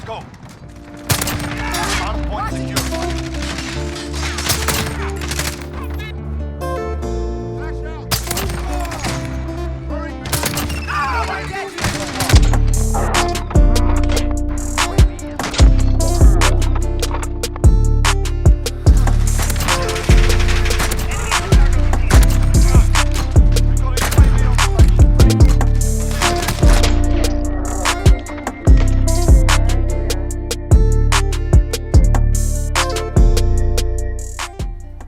go. Hard point secure.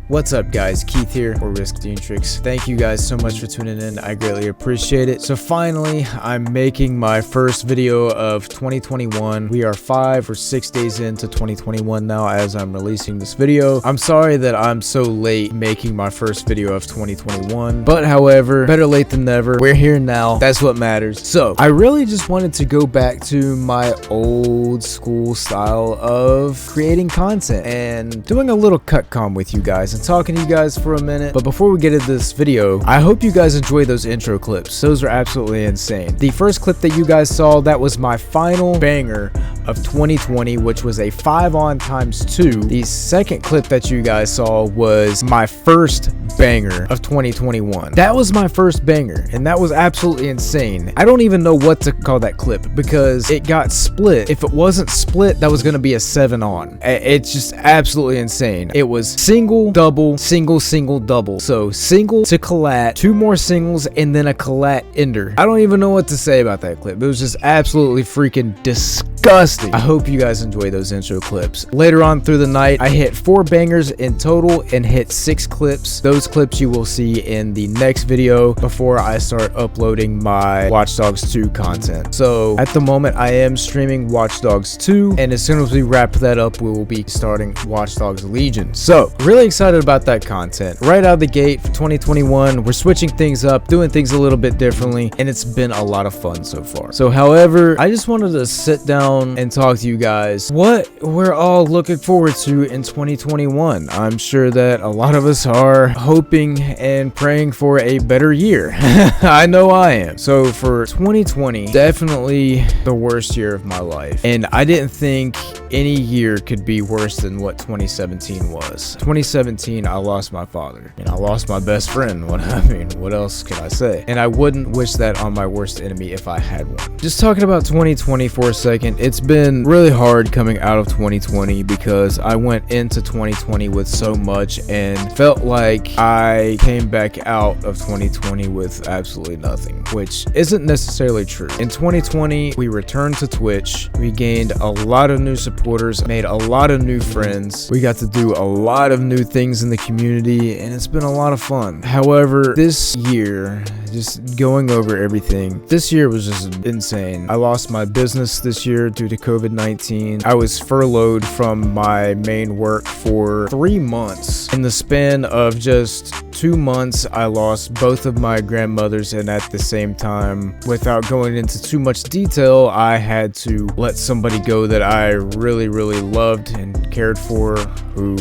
What's up guys, Keith here, or DiENTR. Thank you guys so much for tuning in, I greatly appreciate it. So finally, I'm making my first video of 2021. We are 5 or 6 days into 2021 now as I'm releasing this video. I'm sorry that I'm so late making my first video of 2021, but however, better late than never. We're here now, that's what matters. So I really just wanted to go back to my old school style of creating content and doing a little cutcom with you guys and talking to you guys for a minute. But before we get into this video, I hope you guys enjoy those intro clips. Those are absolutely insane. The first clip that you guys saw, that was my final banger of 2020, which was a 5-on times 2. The second clip that you guys saw was my first banger of 2021. That was my first banger, and that was absolutely insane. I don't even know what to call that clip because it got split. If it wasn't split, that was going to be a 7-on. It's just absolutely insane. It was single, double, single, single, double. So single to collat, 2 more singles, and then a collat ender. I don't even know what to say about that clip. It was just absolutely freaking disgusting. I hope you guys enjoy those intro clips. Later on through the night, I hit 4 bangers in total and hit 6 clips. Those clips you will see in the next video before I start uploading my Watch Dogs 2 content. So at the moment, I am streaming Watch Dogs 2, and as soon as we wrap that up, we will be starting Watch Dogs Legion. So really excited about that content. Right out of the gate for 2021, we're switching things up, doing things a little bit differently, and it's been a lot of fun so far. So however, I just wanted to sit down and talk to you guys what we're all looking forward to in 2021. I'm sure that a lot of us are hoping and praying for a better year. I know I am. So for 2020, definitely the worst year of my life, and I didn't think any year could be worse than what 2017 was. 2017, I lost my father and I lost my best friend. What else can I say? And I wouldn't wish that on my worst enemy if I had one. Just talking about 2020 for a second, it's been really hard coming out of 2020 because I went into 2020 with so much and felt like I came back out of 2020 with absolutely nothing, which isn't necessarily true. In 2020, we returned to Twitch. We gained a lot of new supporters, made a lot of new friends. We got to do a lot of new things in the community, and it's been a lot of fun. However, this year, just going over everything, this year was just insane. I lost my business this year due to COVID-19. I was furloughed from my main work for 3 months. In the span of just 2 months, I lost both of my grandmothers, and at the same time, without going into too much detail, I had to let somebody go that I really, really loved and cared for, who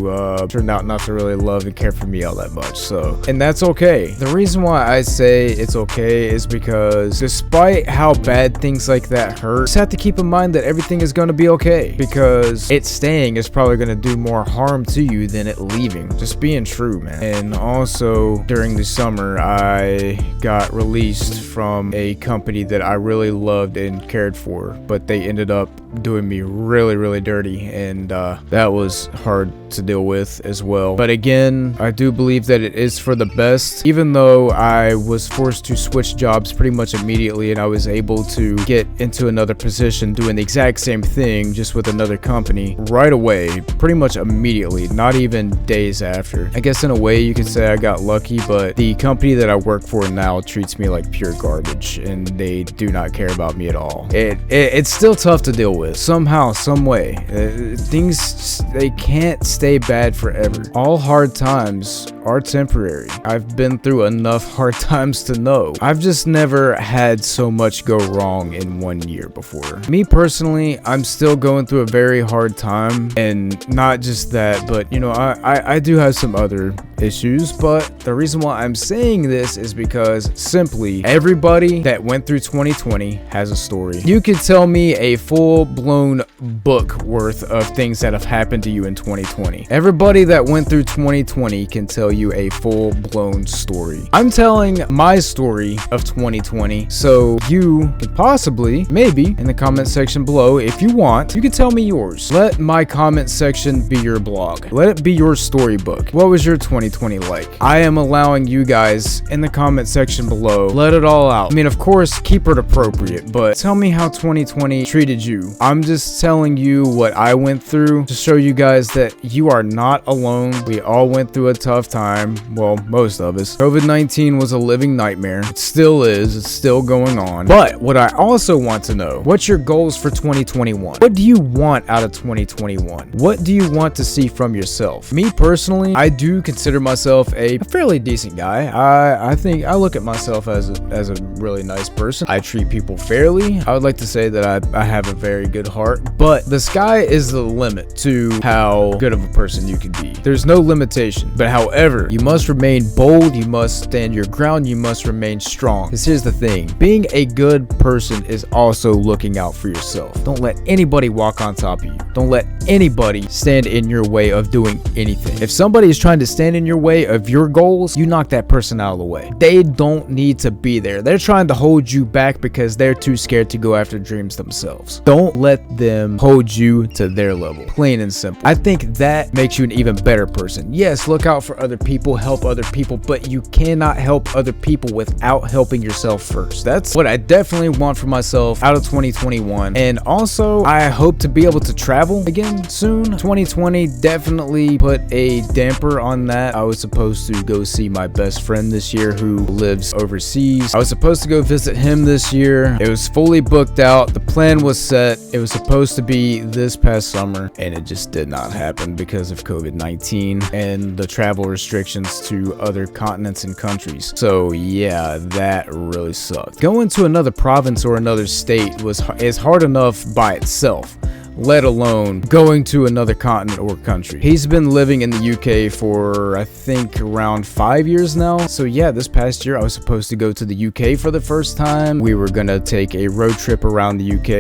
turned out not to really love and care for me all that much. So, and that's okay. The reason why I say it's okay is because despite how bad things like that hurt, just have to keep in mind that everything is going to be okay, because it staying is probably going to do more harm to you than it leaving. Just being true, man. And also during the summer, I got released from a company that I really loved and cared for, but they ended up doing me really, really dirty, and that was hard to deal with as well. But again, I do believe that it is for the best. Even though I was forced to switch jobs pretty much immediately, and I was able to get into another position doing the exact same thing just with another company right away, pretty much immediately, not even days after. I guess in a way you could say I got lucky, but the company that I work for now treats me like pure garbage, and they do not care about me at all. It's still tough to deal with somehow, some way. Things, they can't stay bad forever. All hard times are temporary. I've been through enough hard times to know. I've just never had so much go wrong in 1 year before. Me personally, I'm still going through a very hard time, and not just that, but you know, I do have some other issues, but the reason why I'm saying this is because simply everybody that went through 2020 has a story. You could tell me a full-blown book worth of things that have happened to you in 2020. Everybody that went through 2020 can tell you a full-blown story. I'm telling my story of 2020, so you can possibly, maybe, in the comment section below, if you want, you can tell me yours. Let my comment section be your blog. Let it be your storybook. What was your 2020 like? I am allowing you guys in the comment section below, let it all out. I mean, of course, keep it appropriate, but tell me how 2020 treated you. I'm just telling you what I went through to show you guys that you are not alone. We all went through a tough time. Well, most of us. COVID-19 was a living nightmare. It still is. It's still going on. But what I also want to know, what's your goals for 2021? What do you want out of 2021? What do you want to see from yourself? Me personally, I do consider myself a fairly decent guy. I think I look at myself as a really nice person. I treat people fairly. I would like to say that I have a very good heart, but the sky is the limit to how good of a person you can be. There's no limitation, but however, you must remain bold, you must stand your ground, you must remain strong. Because here's the thing, being a good person is also looking out for yourself. Don't let anybody walk on top of you. Don't let anybody stand in your way of doing anything. If somebody is trying to stand in your way of your goals, you knock that person out of the way. They don't need to be there. They're trying to hold you back because they're too scared to go after dreams themselves. Don't let them hold you to their level. Plain and simple. I think that makes you an even better person. Yes, look out for other people, help other people, but you cannot help other people without helping yourself first. That's what I definitely want for myself out of 2021. And also, I hope to be able to travel again soon. 2020 definitely put a damper on that. I was supposed to go see my best friend this year who lives overseas. I was supposed to go visit him this year. It was fully booked out. The plan was set. It was supposed to be this past summer, and it just did not happen because of COVID-19 and the travel restrictions to other continents and countries. So yeah, that really sucked. Going to another province or another state is hard enough by itself, let alone going to another continent or country. He's been living in the UK for I think around 5 years now. So yeah, this past year I was supposed to go to the UK for the first time. We were gonna take a road trip around the UK.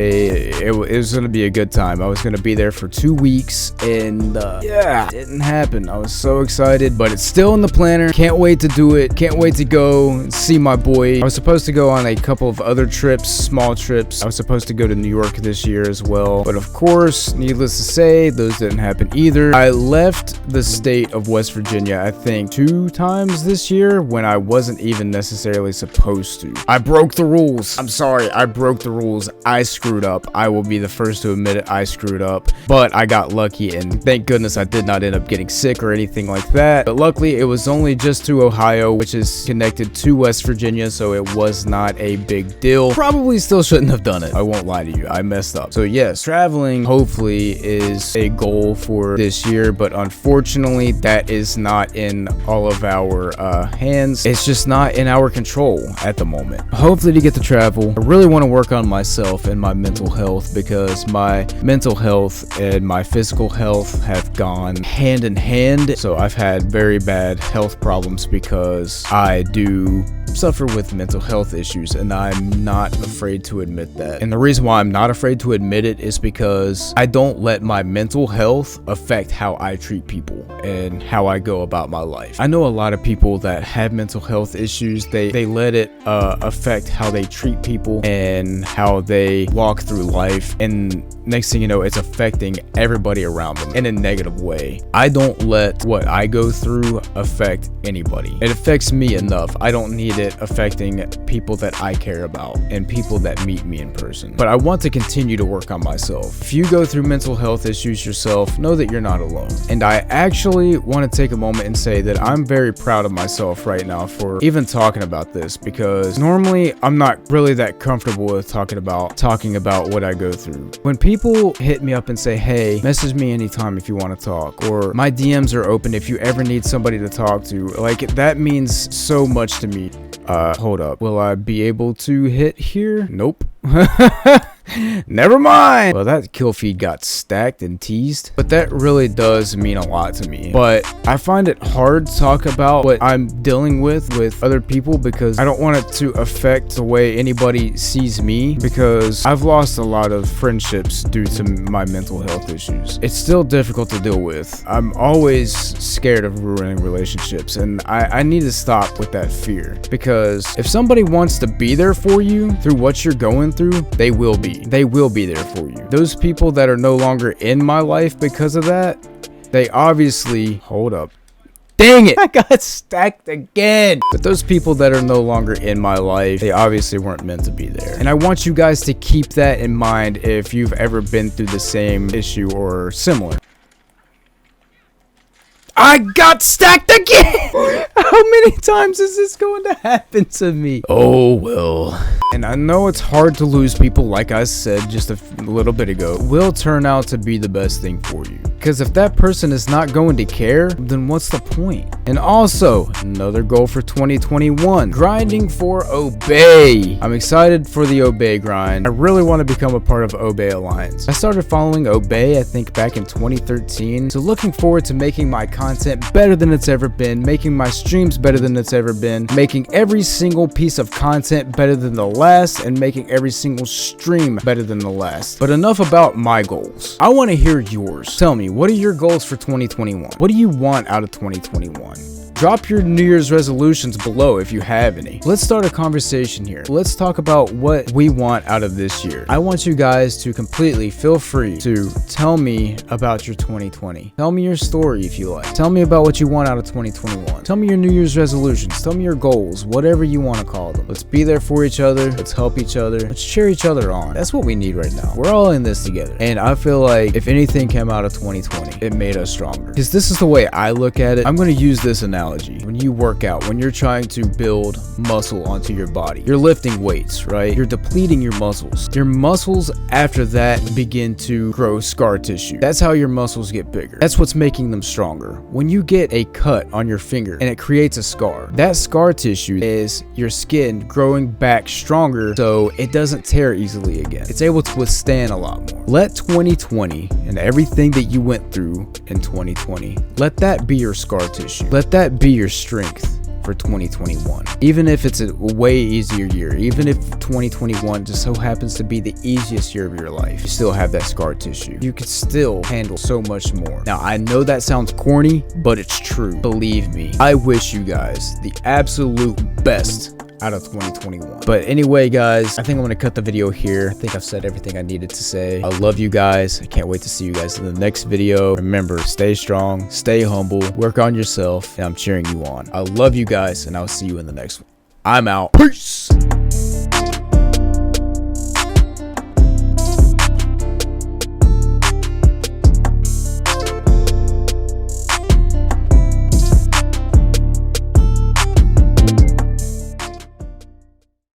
It was gonna be a good time. I was gonna be there for 2 weeks, and yeah, it didn't happen. I was so excited, but it's still in the planner. Can't wait to do it. Can't wait to go and see my boy. I was supposed to go on a couple of other trips, small trips. I was supposed to go to New York this year as well, but of course, needless to say, those didn't happen either. I left the state of West Virginia, I think 2 times this year when I wasn't even necessarily supposed to. I broke the rules. I'm sorry, I broke the rules. I screwed up. I will be the first to admit it. I screwed up, but I got lucky, and thank goodness I did not end up getting sick or anything like that. But luckily, it was only just to Ohio, which is connected to West Virginia, so it was not a big deal. Probably still shouldn't have done it. I won't lie to you. I messed up. So yes, traveling hopefully is a goal for this year, but unfortunately that is not in all of our hands. It's just not in our control at the moment. Hopefully to get to travel, I really want to work on myself and my mental health, because my mental health and my physical health have gone hand in hand. So I've had very bad health problems because I do suffer with mental health issues, and I'm not afraid to admit that. And the reason why I'm not afraid to admit it is because I don't let my mental health affect how I treat people and how I go about my life. I know a lot of people that have mental health issues. They let it affect how they treat people and how they walk through life, and next thing you know, it's affecting everybody around them in a negative way. I don't let what I go through affect anybody. It affects me enough. I don't need it it affecting people that I care about and people that meet me in person. But I want to continue to work on myself. If you go through mental health issues yourself, know that you're not alone. And I actually want to take a moment and say that I'm very proud of myself right now for even talking about this, because normally I'm not really that comfortable with talking about what I go through. When people hit me up and say, hey, message me anytime if you want to talk, or my DMs are open if you ever need somebody to talk to, like, that means so much to me. Hold up, will I be able to hit here? Nope. Never mind. Well, that kill feed got stacked and teased, but that really does mean a lot to me. But I find it hard to talk about what I'm dealing with other people, because I don't want it to affect the way anybody sees me, because I've lost a lot of friendships due to my mental health issues. It's still difficult to deal with. I'm always scared of ruining relationships, and I need to stop with that fear, because if somebody wants to be there for you through what you're going through, they will be. They will be there for you. Those people that are no longer in my life because of that, they obviously... Hold up. Dang it! I got stacked again! But those people that are no longer in my life, they obviously weren't meant to be there. And I want you guys to keep that in mind if you've ever been through the same issue or similar. I got stacked again! How many times is this going to happen to me? Oh, well. And I know it's hard to lose people, like I said just a little bit ago. It will turn out to be the best thing for you. Because if that person is not going to care, then what's the point? And also, another goal for 2021, grinding for Obey. I'm excited for the Obey grind. I really want to become a part of Obey Alliance. I started following Obey, I think, back in 2013. So looking forward to making my content better than it's ever been, making my streams better than it's ever been, making every single piece of content better than the last, and making every single stream better than the last. But enough about my goals. I want to hear yours. Tell me, what are your goals for 2021? What do you want out of 2021? Drop your New Year's resolutions below if you have any. Let's start a conversation here. Let's talk about what we want out of this year. I want you guys to completely feel free to tell me about your 2020. Tell me your story if you like. Tell me about what you want out of 2021. Tell me your New Year's resolutions. Tell me your goals, whatever you want to call them. Let's be there for each other. Let's help each other. Let's cheer each other on. That's what we need right now. We're all in this together. And I feel like if anything came out of 2020, it made us stronger. Because this is the way I look at it. I'm going to use this analogy. When you work out, when you're trying to build muscle onto your body, you're lifting weights, right? You're depleting your muscles. Your muscles after that begin to grow scar tissue. That's how your muscles get bigger. That's what's making them stronger. When you get a cut on your finger and it creates a scar, that scar tissue is your skin growing back stronger so it doesn't tear easily again. It's able to withstand a lot more. Let 2020 and everything that you went through in 2020, let that be your scar tissue. Let that be your strength for 2021. Even if it's a way easier year, even if 2021 just so happens to be the easiest year of your life, you still have that scar tissue. You can still handle so much more. Now, I know that sounds corny, but it's true. Believe me, I wish you guys the absolute best out of 2021. But anyway, guys, I think I'm gonna cut the video here. I think I've said everything I needed to say. I love you guys. I can't wait to see you guys in the next video. Remember, stay strong, stay humble, work on yourself, and I'm cheering you on. I love you guys, and I'll see you in the next one. I'm out. Peace.